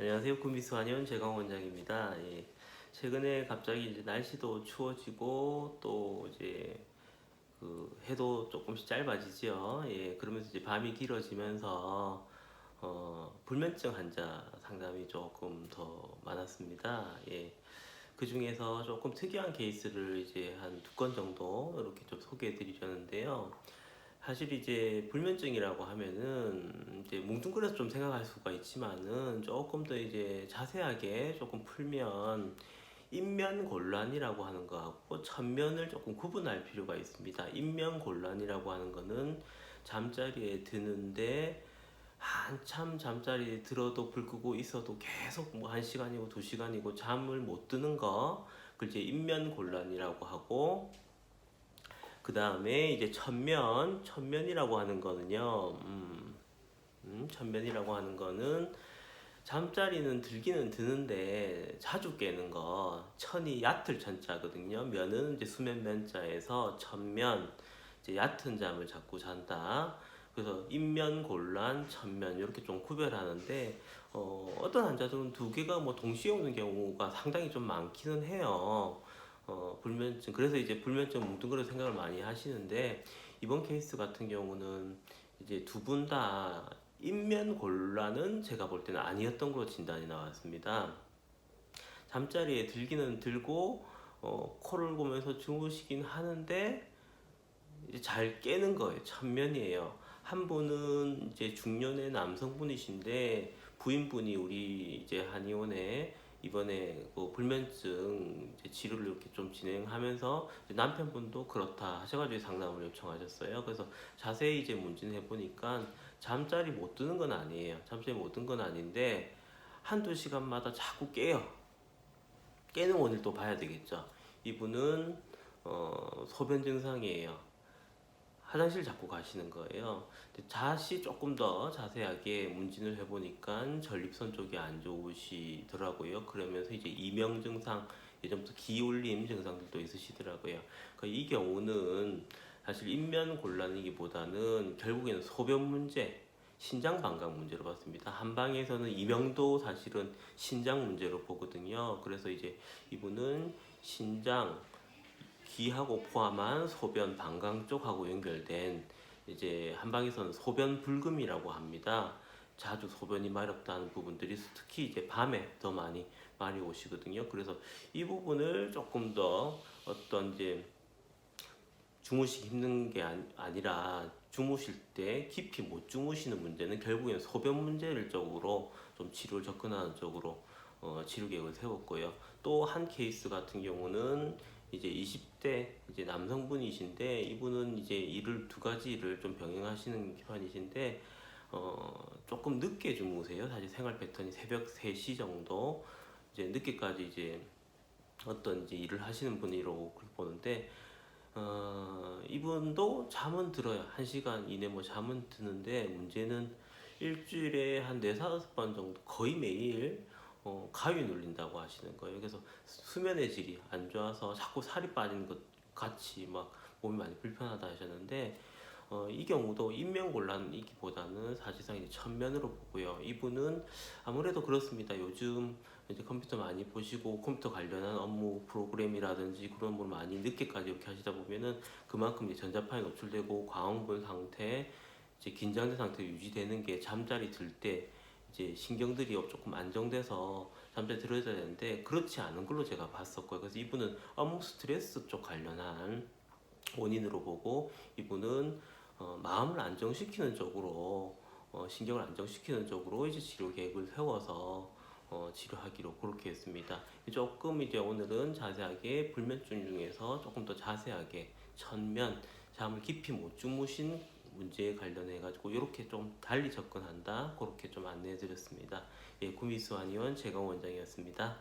안녕하세요. 구미수 한의원 재강 원장입니다. 예, 최근에 갑자기 이제 날씨도 추워지고 또 이제 그 해도 조금씩 짧아지죠. 예, 그러면서 이제 밤이 길어지면서 불면증 환자 상담이 조금 더 많았습니다. 예, 그 중에서 조금 특이한 케이스를 이제 한 두 건 정도 이렇게 좀 소개해 드리려는데요. 사실 이제 불면증이라고 하면은 이제 뭉뚱그려서 좀 생각할 수가 있지만은 조금 더 이제 자세하게 조금 풀면 인면곤란이라고 하는 거하고 천면을 조금 구분할 필요가 있습니다. 인면곤란이라고 하는 거는 잠자리에 드는데 한참 잠자리에 들어도 불 끄고 있어도 계속 뭐 1시간이고 2시간이고 잠을 못 드는 거, 그걸 이제 인면곤란이라고 하고, 그 다음에 이제 천면이라고 하는 거는요, 천면이라고 하는 거는 잠자리는 들기는 드는데 자주 깨는 거, 천이 얕을 천자거든요. 면은 이제 수면 면자에서 천면, 이제 얕은 잠을 자꾸 잔다. 그래서 인면곤란, 천면 이렇게 좀 구별하는데 어떤 환자들은 두 개가 뭐 동시에 오는 경우가 상당히 좀 많기는 해요. 불면증, 그래서 이제 불면증 뭉뚱그려 생각을 많이 하시는데, 이번 케이스 같은 경우는 이제 두 분 다 인면곤란은 제가 볼 때는 아니었던 걸로 진단이 나왔습니다. 잠자리에 들기는 들고 코를 고면서 주무시긴 하는데 이제 잘 깨는 거예요. 천면이에요. 한 분은 이제 중년의 남성분이신데 부인분이 우리 이제 한의원에 이번에 그 불면증 이제 치료를 이렇게 좀 진행하면서 이제 남편분도 그렇다 하셔가지고 상담을 요청하셨어요. 그래서 자세히 이제 문진을 해보니까 잠자리 못 드는 건 아니에요. 잠자리 못 드는 건 아닌데 한두 시간마다 자꾸 깨요. 깨는 원인을 또 봐야 되겠죠. 이분은 소변 증상이에요. 화장실 자꾸 가시는 거예요. 근데 자시 조금 더 자세하게 문진을 해보니까 전립선 쪽이 안 좋으시더라고요. 그러면서 이제 이명 증상, 예전부터 기울림 증상들도 있으시더라고요. 그러니까 이 경우는 사실 인면 곤란이기보다는 결국에는 소변 문제, 신장 방광 문제로 봤습니다. 한방에서는 이명도 사실은 신장 문제로 보거든요. 그래서 이제 이분은 신장, 기하고 포함한 소변 방광 쪽하고 연결된, 이제 한방에서는 소변 불금이라고 합니다. 자주 소변이 마렵다는 부분들이 특히 이제 밤에 더 많이 오시거든요. 그래서 이 부분을 조금 더 어떤 이제 주무시기 힘든 게 아니라 주무실 때 깊이 못 주무시는 문제는 결국엔 소변 문제를 쪽으로 좀 치료를 접근하는 쪽으로 치료 계획을 세웠고요. 또 한 케이스 같은 경우는 이제 20대 이제 남성분이신데, 이분은 이제 일을 두 가지 일을 좀 병행하시는 편이신데 조금 늦게 주무세요. 사실 생활 패턴이 새벽 3시 정도 이제 늦게까지 이제 어떤 이제 일을 하시는 분이라고 그렇게 보는데, 이분도 잠은 들어요. 1시간 이내 뭐 잠은 드는데, 문제는 일주일에 한 4, 5번 정도 거의 매일 가위 눌린다고 하시는 거예요. 그래서 수면의 질이 안 좋아서 자꾸 살이 빠지는 것 같이 막 몸이 많이 불편하다 하셨는데, 이 경우도 인명곤란이기보다는 사실상 이제 천면으로 보고요. 이분은 아무래도 그렇습니다. 요즘 이제 컴퓨터 많이 보시고 컴퓨터 관련한 업무 프로그램이라든지 그런 걸 많이 늦게까지 이렇게 하시다 보면은 그만큼 이제 전자파에 노출되고 광원본 상태, 이제 긴장된 상태 유지되는 게 잠자리 들 때 이제 신경들이 조금 안정돼서 잠자리 들어야 되는데 그렇지 않은 걸로 제가 봤었고요. 그래서 이분은 업무 스트레스 쪽 관련한 원인으로 보고, 이분은 마음을 안정시키는 쪽으로, 신경을 안정시키는 쪽으로 이제 치료 계획을 세워서 치료하기로 그렇게 했습니다. 조금 이제 오늘은 자세하게 불면증 중에서 조금 더 자세하게 천면, 잠을 깊이 못 주무신 문제에 관련해 가지고 이렇게 좀 달리 접근한다, 그렇게 좀 안내해 드렸습니다. 예, 구미수 한의원 재강 원장이었습니다.